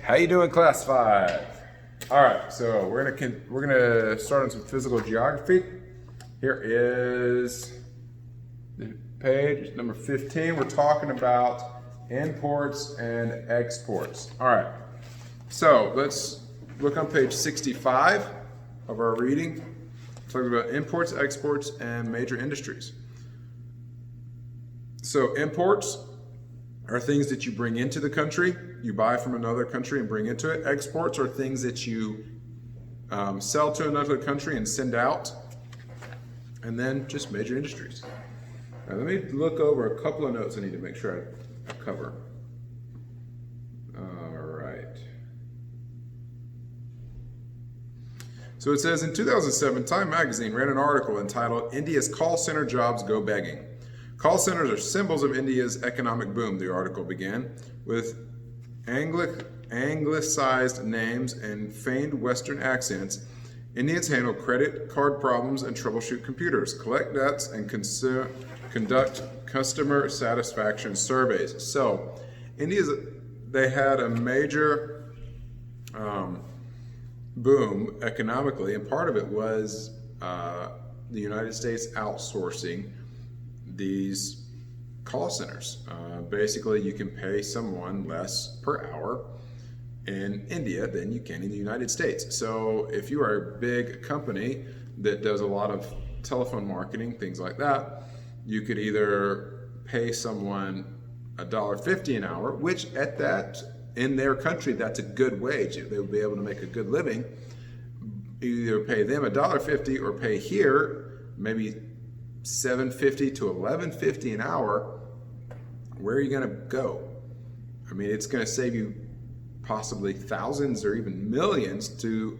How you doing, Class 5? All right, so we're gonna start on some physical geography. Here is the page number 15. We're talking about imports and exports. All right, so let's look on page 65 of our reading. Talking about imports, exports, and major industries. So imports are things that you bring into the country, you buy from another country and bring into it. Exports are things that you sell to another country and send out. And then just major industries. Now, let me look over a couple of notes I need to make sure I cover. All right. So it says, in 2007, Time magazine ran an article entitled, "India's Call Center Jobs Go Begging." Call centers are symbols of India's economic boom, the article began, with anglicized names and feigned Western accents. Indians handle credit card problems and troubleshoot computers, collect debts, and conduct customer satisfaction surveys. So, they had a major boom economically, and part of it was the United States outsourcing these call centers. Basically, you can pay someone less per hour in India than you can in the United States. So if you are a big company that does a lot of telephone marketing, things like that, you could either pay someone $1.50 an hour, which in their country, that's a good wage. They would be able to make a good living. Either pay them $1.50 or pay here maybe $7.50 to $11.50 an hour. Where are you going to go? I mean, it's going to save you possibly thousands or even millions to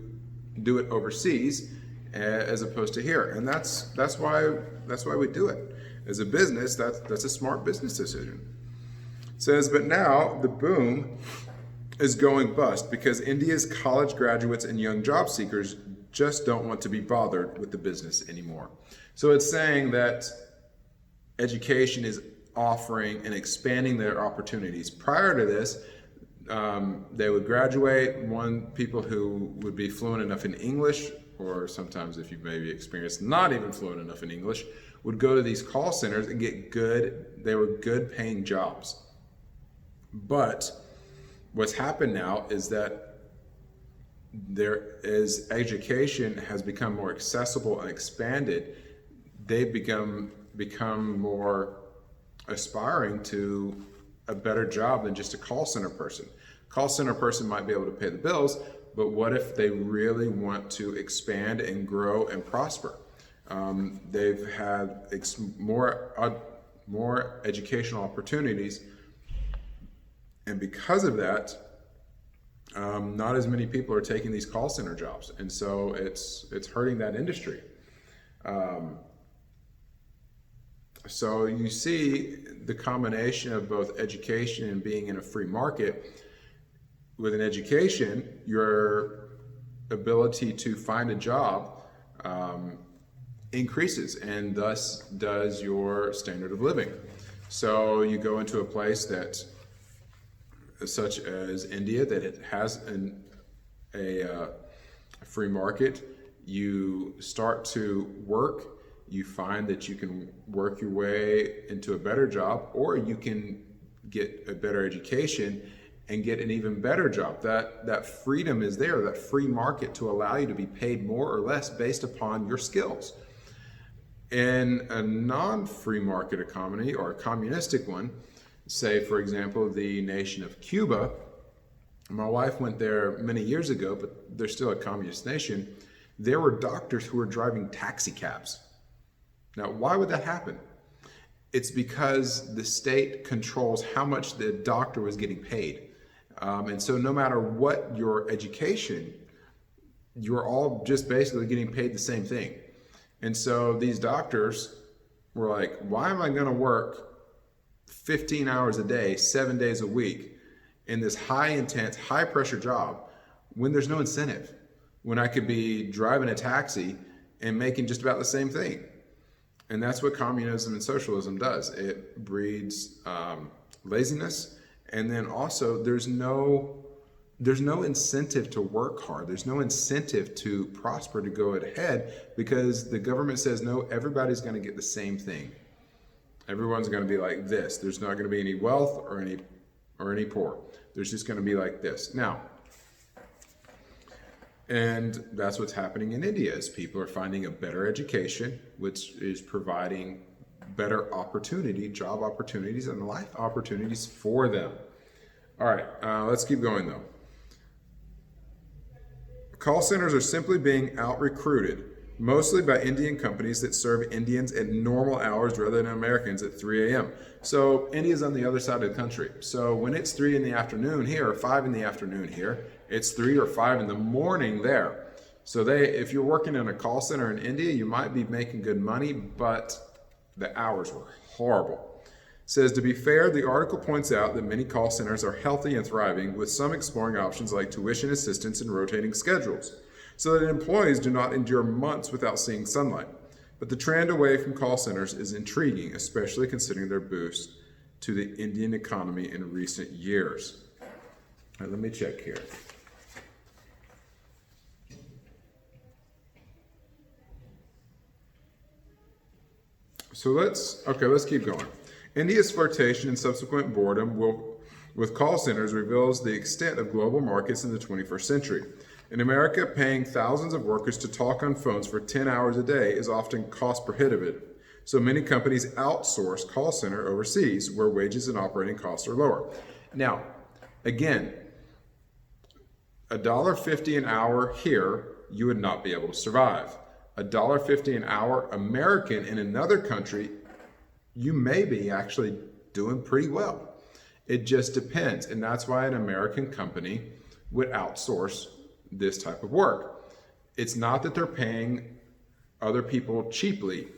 do it overseas as opposed to here, and that's why we do it as a business. That's a smart business decision. It says, but now the boom is going bust because India's college graduates and young job seekers just don't want to be bothered with the business anymore. So it's saying that education is offering and expanding their opportunities. Prior to this, they would graduate, people who would be fluent enough in English, or sometimes if you've maybe experienced not even fluent enough in English, would go to these call centers and they were good paying jobs. But what's happened now is that as education has become more accessible and expanded, they've become more aspiring to a better job than just a call center person. Call center person might be able to pay the bills, but what if they really want to expand and grow and prosper? They've had more educational opportunities, and because of that, not as many people are taking these call center jobs, and so it's hurting that industry. So you see the combination of both education and being in a free market. With an education, your ability to find a job increases, and thus does your standard of living. So you go into a place such as India, that it has a free market. You start to work. You find that you can work your way into a better job, or you can get a better education and get an even better job. That freedom is there, that free market to allow you to be paid more or less based upon your skills. In a non-free market economy, or a communistic one, say for example the nation of Cuba, my wife went there many years ago, but they're still a communist nation. There were doctors who were driving taxi cabs. Now, why would that happen? It's because the state controls how much the doctor was getting paid. And so no matter what your education, you're all just basically getting paid the same thing. And so these doctors were like, why am I going to work 15 hours a day, 7 days a week in this high intense, high pressure job when there's no incentive, when I could be driving a taxi and making just about the same thing? And that's what communism and socialism does. It breeds laziness, and then also there's no there's no incentive to work hard. There's no incentive to prosper, to go ahead, because the government says, no, everybody's going to get the same thing. Everyone's going to be like this. There's not going to be any wealth or any poor. There's just going to be like this. Now, and that's what's happening in India, is people are finding a better education, which is providing better opportunity, job opportunities, and life opportunities for them. All right, let's keep going though. Call centers are simply being out-recruited, mostly by Indian companies that serve Indians at normal hours rather than Americans at 3 a.m. So India's on the other side of the country. So when it's 3 in the afternoon here, or 5 in the afternoon here, it's 3 or 5 in the morning there. So if you're working in a call center in India, you might be making good money, but the hours were horrible. It says, to be fair, the article points out that many call centers are healthy and thriving, with some exploring options like tuition assistance and rotating schedules, so that employees do not endure months without seeing sunlight. But the trend away from call centers is intriguing, especially considering their boost to the Indian economy in recent years. All right, let me check here. So let's keep going. India's flirtation and subsequent boredom with call centers reveals the extent of global markets in the 21st century. In America, paying thousands of workers to talk on phones for 10 hours a day is often cost prohibitive. So many companies outsource call center overseas, where wages and operating costs are lower. Now, again, $1.50 an hour here, you would not be able to survive. $1.50 an hour American in another country, you may be actually doing pretty well. It just depends. And that's why an American company would outsource this type of work. It's not that they're paying other people cheaply.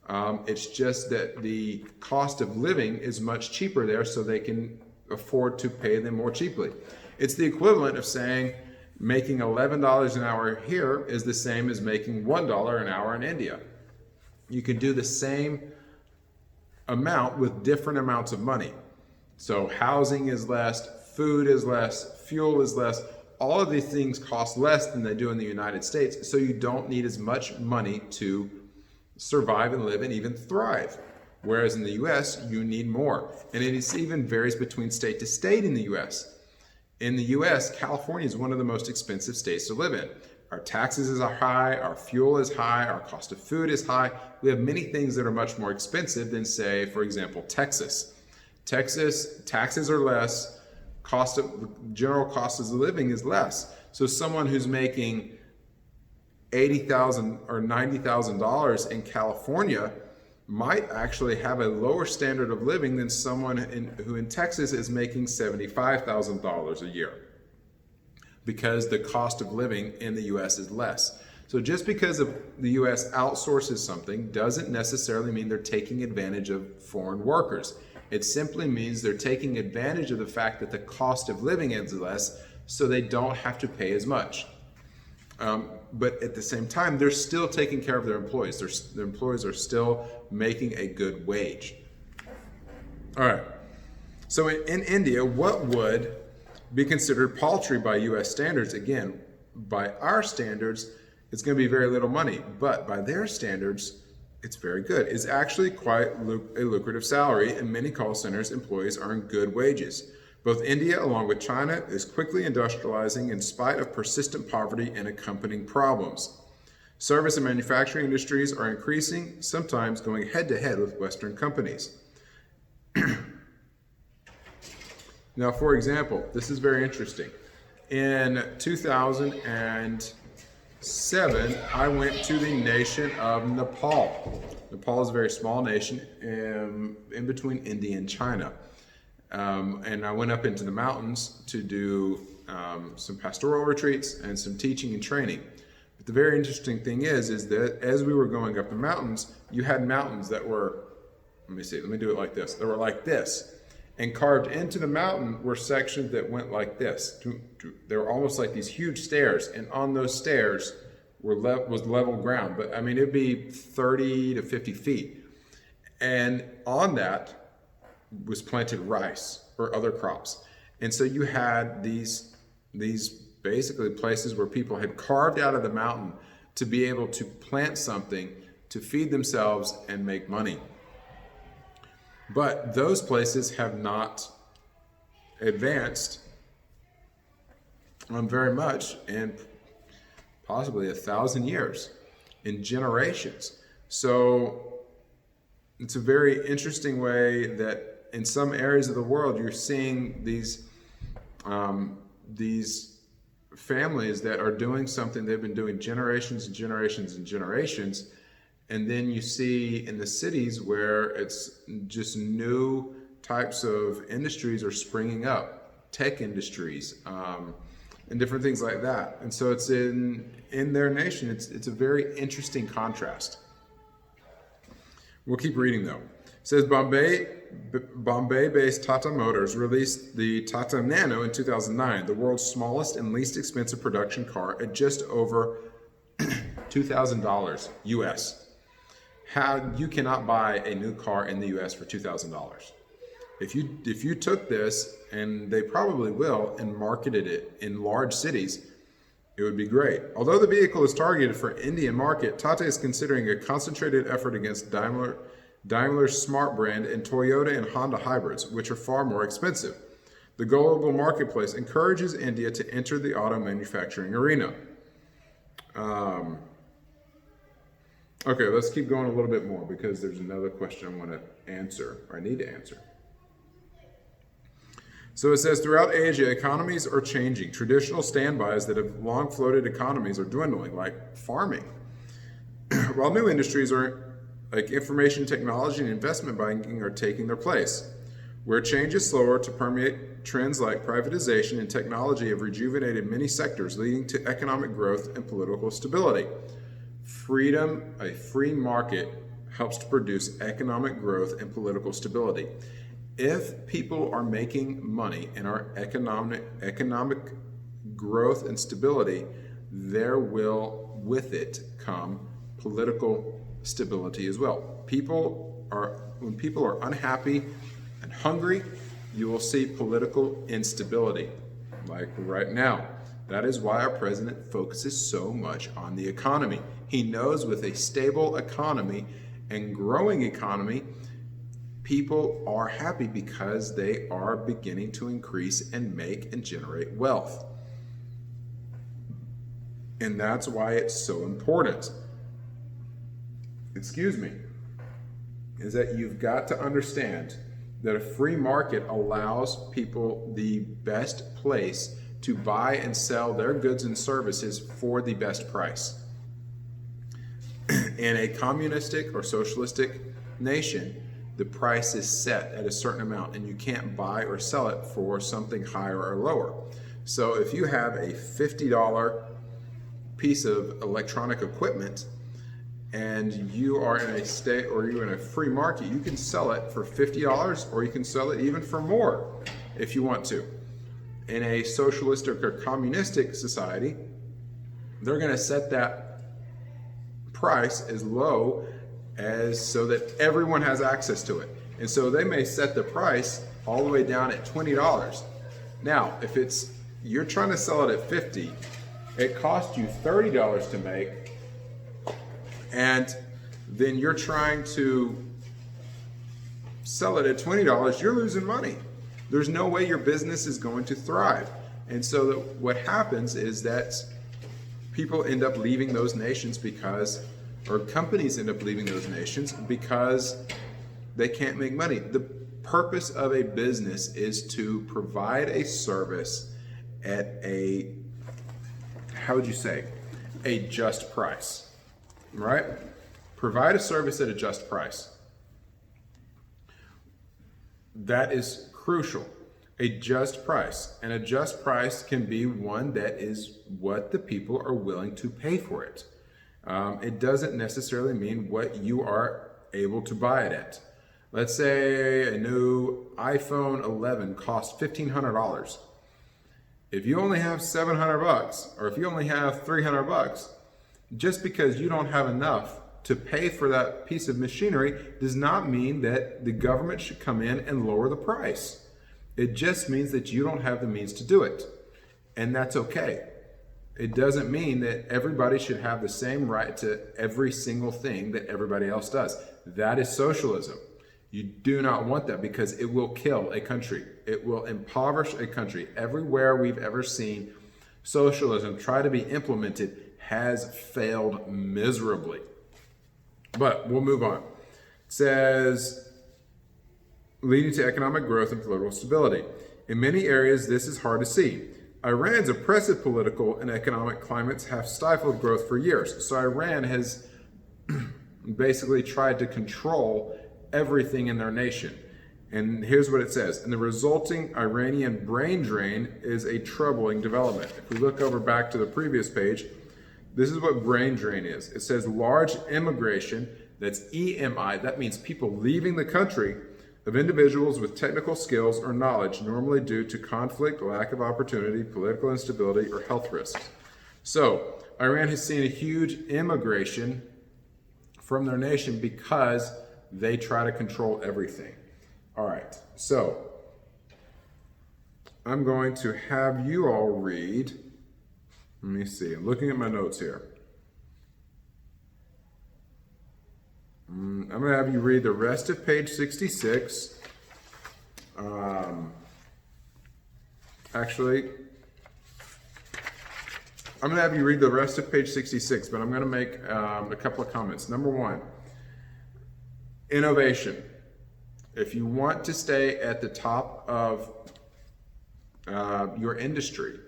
It's just that the cost of living is much cheaper there, so they can afford to pay them more cheaply. It's the equivalent of saying making $11 an hour here is the same as making $1 an hour in India. You can do the same amount with different amounts of money. So housing is less, food is less, fuel is less. All of these things cost less than they do in the United States, so you don't need as much money to survive and live and even thrive. Whereas in the US, you need more. And it even varies between state to state in the US. In the US, California is one of the most expensive states to live in. Our taxes are high, our fuel is high, our cost of food is high. We have many things that are much more expensive than, say, for example, Texas. Texas, taxes are less, general cost of living is less. So someone who's making $80,000 or $90,000 in California might actually have a lower standard of living than someone who in Texas is making $75,000 a year, because the cost of living in the US is less. So just because the US outsources something doesn't necessarily mean they're taking advantage of foreign workers. It simply means they're taking advantage of the fact that the cost of living is less, so they don't have to pay as much. But at the same time, they're still taking care of their employees. Their employees are still making a good wage. All right. So in India, what would be considered paltry by U.S. standards? Again, by our standards, it's going to be very little money. But by their standards, it's very good. It's actually quite a lucrative salary, and many call centers employees earn good wages. Both India, along with China, is quickly industrializing in spite of persistent poverty and accompanying problems. Service and manufacturing industries are increasing, sometimes going head-to-head with Western companies. Now, for example, this is very interesting. In 2007, I went to the nation of Nepal. Nepal is a very small nation in between India and China. And I went up into the mountains to do some pastoral retreats and some teaching and training. But the very interesting thing is that as we were going up the mountains, you had mountains that were, let me do it like this. They were like this. And carved into the mountain were sections that went like this. They were almost like these huge stairs. And on those stairs was level ground. But I mean, it'd be 30 to 50 feet. And on that was planted rice or other crops. And so you had these these basically places where people had carved out of the mountain to be able to plant something to feed themselves and make money. But those places have not advanced very much in possibly 1,000 years, in generations. So it's a very interesting way that in some areas of the world you're seeing these families that are doing something they've been doing generations and generations and generations, and then you see in the cities where it's just new types of industries are springing up, tech industries, and different things like that. And so it's in their nation, it's a very interesting contrast. We'll keep reading though. It says Bombay-based Tata Motors released the Tata Nano in 2009, the world's smallest and least expensive production car at just over $2,000 US. How you cannot buy a new car in the US for $2,000. If you took this, and they probably will, and marketed it in large cities, it would be great. Although the vehicle is targeted for Indian market, Tata is considering a concentrated effort against Daimler's Smart brand and Toyota and Honda hybrids, which are far more expensive. The global marketplace encourages India to enter the auto manufacturing arena. Okay, let's keep going a little bit more because there's another question I want to answer, or I need to answer. So it says, throughout Asia, economies are changing. Traditional standbys that have long floated economies are dwindling, like farming. While new industries like information technology and investment banking are taking their place. Where change is slower to permeate, trends like privatization and technology have rejuvenated many sectors, leading to economic growth and political stability. Freedom, a free market, helps to produce economic growth and political stability. If people are making money and our economic growth and stability, there will, with it, come political stability as well. When people are unhappy and hungry, you will see political instability, like right now. That is why our president focuses so much on the economy. He knows with a stable economy and growing economy, people are happy because they are beginning to increase and make and generate wealth. And that's why it's so important. Is that you've got to understand that a free market allows people the best place to buy and sell their goods and services for the best price. In a communistic or socialistic nation, the price is set at a certain amount and you can't buy or sell it for something higher or lower. So if you have a $50 piece of electronic equipment and you are in a state or you're in a free market, you can sell it for $50 or you can sell it even for more if you want to. In a socialistic or communistic society, they're going to set that price as low as so that everyone has access to it. And so they may set the price all the way down at $20. Now, if you're trying to sell it at $50, it costs you $30 to make, and then you're trying to sell it at $20, you're losing money. There's no way your business is going to thrive. And so what happens is that people end up leaving those nations or companies end up leaving those nations because they can't make money. The purpose of a business is to provide a service at a just price, right? Provide a service at a just price. That is crucial. A just price. And a just price can be one that is what the people are willing to pay for it. It doesn't necessarily mean what you are able to buy it at. Let's say a new iPhone 11 costs $1,500. If you only have $700, or if you only have $300, just because you don't have enough to pay for that piece of machinery does not mean that the government should come in and lower the price. It just means that you don't have the means to do it. and that's okay. It doesn't mean that everybody should have the same right to every single thing that everybody else does. That is socialism. You do not want that, because it will kill a country. It will impoverish a country. Everywhere we've ever seen socialism try to be implemented has failed miserably. But we'll move on. It says, leading to economic growth and political stability. In many areas, this is hard to see. Iran's oppressive political and economic climates have stifled growth for years. So Iran has basically tried to control everything in their nation. And here's what it says. And the resulting Iranian brain drain is a troubling development. If we look over back to the previous page, this is what brain drain is. It says large immigration, that's EMI, that means people leaving the country, of individuals with technical skills or knowledge, normally due to conflict, lack of opportunity, political instability, or health risks. So Iran has seen a huge immigration from their nation because they try to control everything. All right, so I'm going to have you all read. Let me see, I'm looking at my notes here. I'm going to have you read the rest of page 66. Actually, I'm going to have you read the rest of page 66, but I'm going to make a couple of comments. Number one, innovation. If you want to stay at the top of your industry,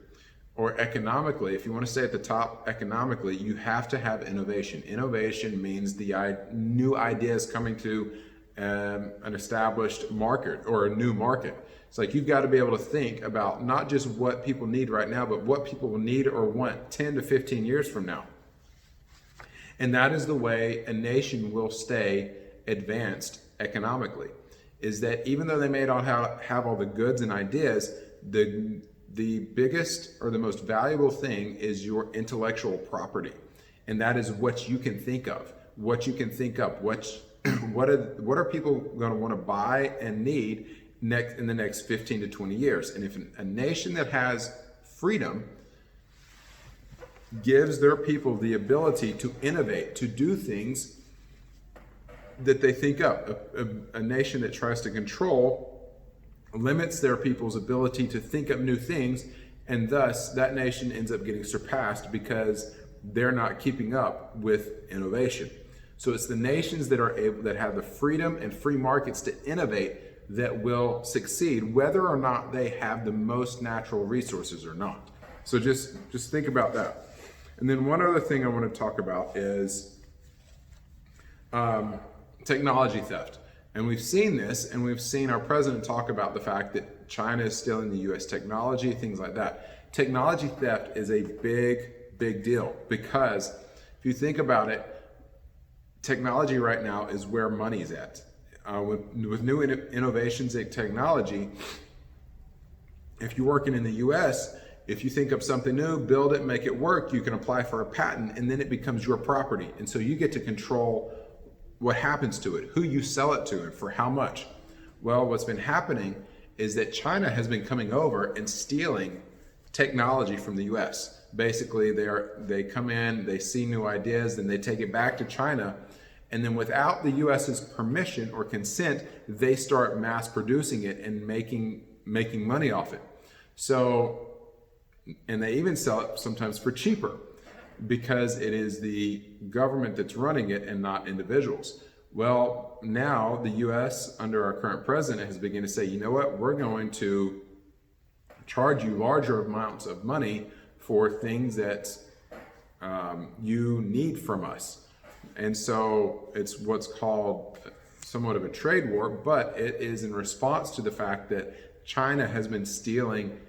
or economically, if you want to stay at the top economically, you have to have innovation. Innovation means the new ideas coming to an established market or a new market. It's like you've got to be able to think about not just what people need right now, but what people will need or want 10 to 15 years from now. And that is the way a nation will stay advanced economically, is that even though they may not have all the goods and ideas, the biggest or the most valuable thing is your intellectual property. And that is what you can think of, what you can think up, what are people going to want to buy and need in the next 15 to 20 years. And if a nation that has freedom gives their people the ability to innovate, to do things that they think up, a nation that tries to control limits their people's ability to think up new things, and thus that nation ends up getting surpassed because they're not keeping up with innovation. So it's the nations that have the freedom and free markets to innovate that will succeed, whether or not they have the most natural resources or not. So just think about that. And then one other thing I want to talk about is technology theft. And we've seen this, and we've seen our president talk about the fact that China is stealing the US technology, things like that. Technology theft is a big deal, because if you think about it, technology right now is where money's at. With new innovations in technology, if you're working in the US, if you think of something new, build it, make it work, you can apply for a patent, and then it becomes your property. And so you get to control what happens to it, who you sell it to, and for how much. Well, what's been happening is that China has been coming over and stealing technology from the US. Basically, they come in, they see new ideas, then they take it back to China, and then without the US's permission or consent, they start mass producing it and making money off it. So, and they even sell it sometimes for cheaper, because it is the government that's running it and not individuals. Well, now the US, under our current president, has begun to say, you know what, we're going to charge you larger amounts of money for things that you need from us. And so it's what's called somewhat of a trade war, but it is in response to the fact that China has been stealing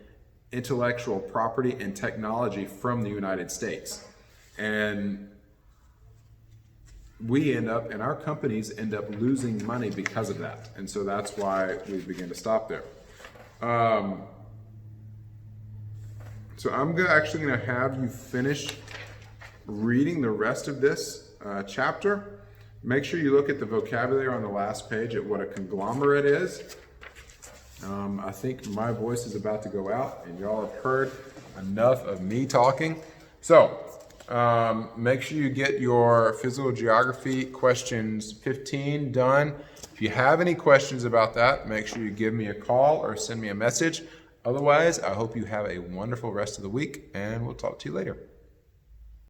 intellectual property and technology from the United States. And we end up, and our companies end up losing money because of that. And so that's why we begin to stop there. So I'm actually going to have you finish reading the rest of this chapter. Make sure you look at the vocabulary on the last page at what a conglomerate is. I think my voice is about to go out, and y'all have heard enough of me talking. So make sure you get your physical geography questions 15 done. If you have any questions about that, make sure you give me a call or send me a message. Otherwise, I hope you have a wonderful rest of the week, and we'll talk to you later.